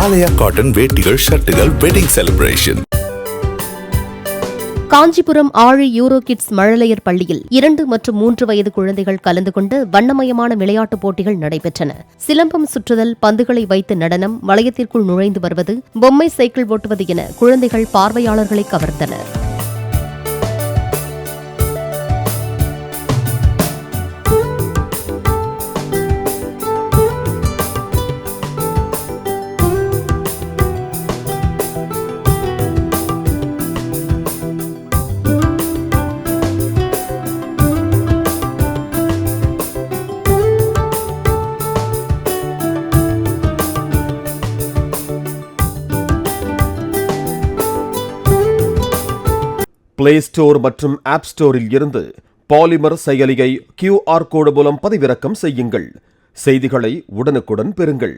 ஆலயா cotton வேட்டிகள், ஷர்ட்டுகள், wedding celebration. Kanchipuram ஆழி euro kids மழலையர் பள்ளியில் 2 மற்றும் 3 வயது குழந்தைகள் கலந்து கொண்டு வண்ணமயமான விளையாட்டுப் போட்டிகள் நடைபெற்றன. சிலம்பம் சுற்றுதல், பந்துகளை வைத்து நடனம், வளையத்திற்குள் நுழைந்து வருவது, பொம்மை சைக்கிள் ஓட்டுவது என குழந்தைகள் பார்வையாளர்களை கவர்ந்தனர். பிளே ஸ்டோர் மற்றும் ஆப் ஸ்டோரில் இருந்து பாலிமர் செயலியை QR கோடு மூலம் பதிவிறக்கம் செய்யுங்கள். செய்திகளை உடனுக்குடன் பெறுங்கள்.